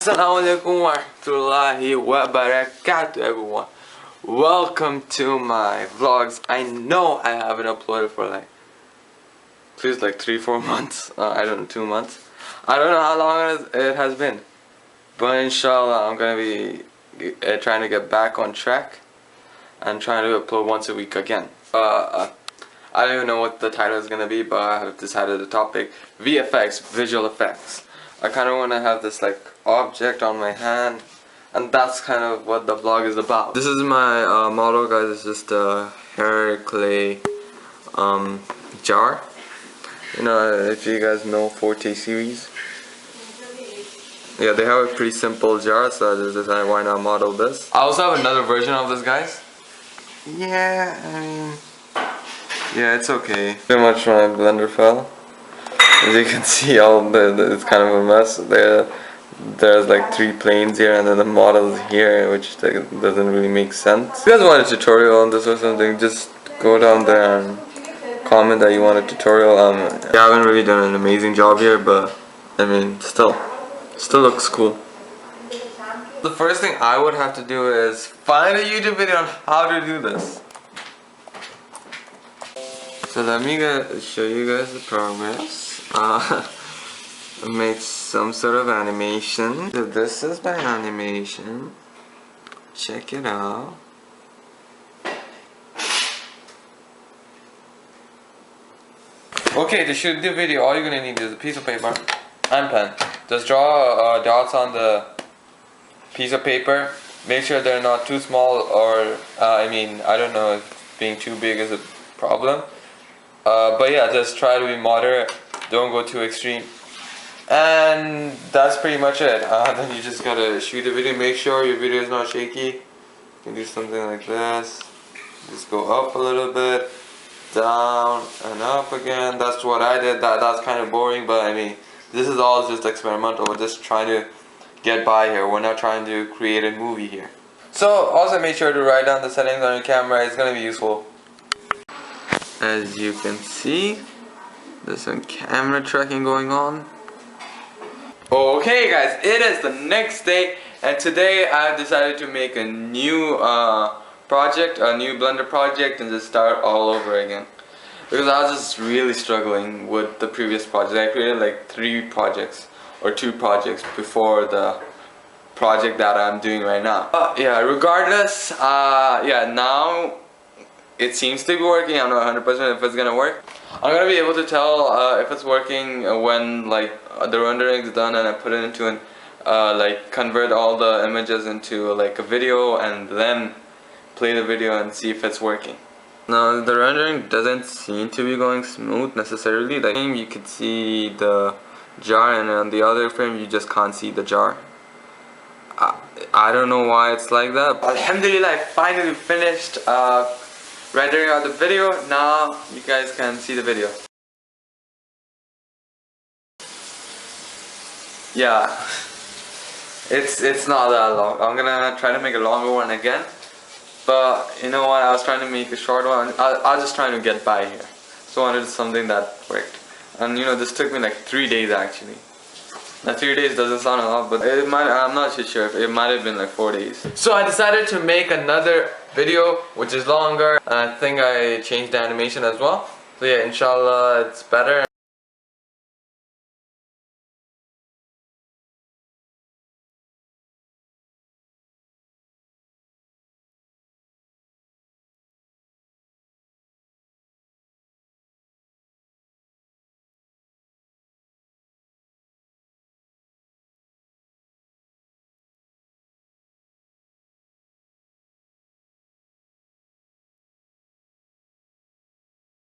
Assalamualaikum warahmatullahi wabarakatuh, everyone. Welcome to my vlogs. I know I haven't uploaded for like 3-4 months. I don't know, 2 months. I don't know how long it has been, but inshallah I'm gonna be trying to get back on track and trying to upload once a week again. I don't even know what the title is gonna be, but I have decided the topic: VFX, visual effects. I kind of want to have this like object on my hand, and that's kind of what the vlog is about. This is my model, guys. It's just a hair clay jar. You know, if you guys know Forte series, yeah, they have a pretty simple jar, so I just decided why not model this. I also have another version of this, guys. Yeah, I mean, yeah, it's okay. Pretty much my blender fell. As you can see, it's kind of a mess. There's like 3 planes here, and then the model is here, which doesn't really make sense. If you guys want a tutorial on this or something, just go down there and comment that you want a tutorial. Yeah, I haven't really done an amazing job here, but I mean, still looks cool. The first thing I would have to do is find a YouTube video on how to do this. So let me show you guys the progress. I made some sort of animation. So this is my animation. Check it out. Okay, to shoot the video, all you're gonna need is a piece of paper and pen. Just draw dots on the piece of paper. Make sure they're not too small, or I mean, I don't know if being too big is a problem. But yeah, just try to be moderate. Don't go too extreme. And that's pretty much it. Then you just gotta shoot the video. Make sure your video is not shaky. You can do something like this. Just go up a little bit, down and up again. That's what I did. That's kind of boring, but I mean, this is all just experimental. We're just trying to get by here. We're not trying to create a movie here. So also make sure to write down the settings on your camera. It's gonna be useful. As you can see, there's some camera tracking going on. Okay guys, it is the next day, and today I've decided to make a new project, a new Blender project, and just start all over again. Because I was just really struggling with the previous project. I created like 3 projects or 2 projects before the project that I'm doing right now. Yeah, regardless, yeah, now it seems to be working. I'm not 100% if it's gonna work. I'm gonna be able to tell if it's working when like the rendering is done and I put it into an like convert all the images into like a video and then play the video and see if it's working. Now the rendering doesn't seem to be going smooth necessarily. Like you could see the jar, and on the other frame you just can't see the jar. I don't know why it's like that. Alhamdulillah, I finally finished rendering out the video. Now you guys can see the video. Yeah, it's not that long. I'm gonna try to make a longer one again, but you know what, I was trying to make a short one. I was just trying to get by here, so I wanted something that worked. And you know, this took me like 3 days actually. Now 3 days doesn't sound a lot, but it might, I'm not too sure, it might have been like 4 days. So I decided to make another video which is longer, and I think I changed the animation as well. So yeah, inshallah it's better.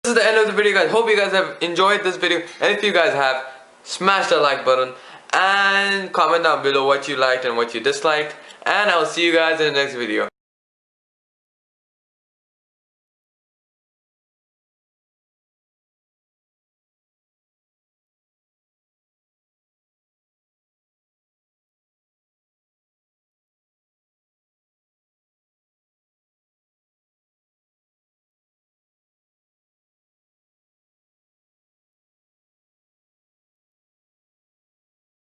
This is the end of the video, guys. Hope you guys have enjoyed this video, and if you guys have, smash the like button and comment down below what you liked and what you disliked, and I'll see you guys in the next video.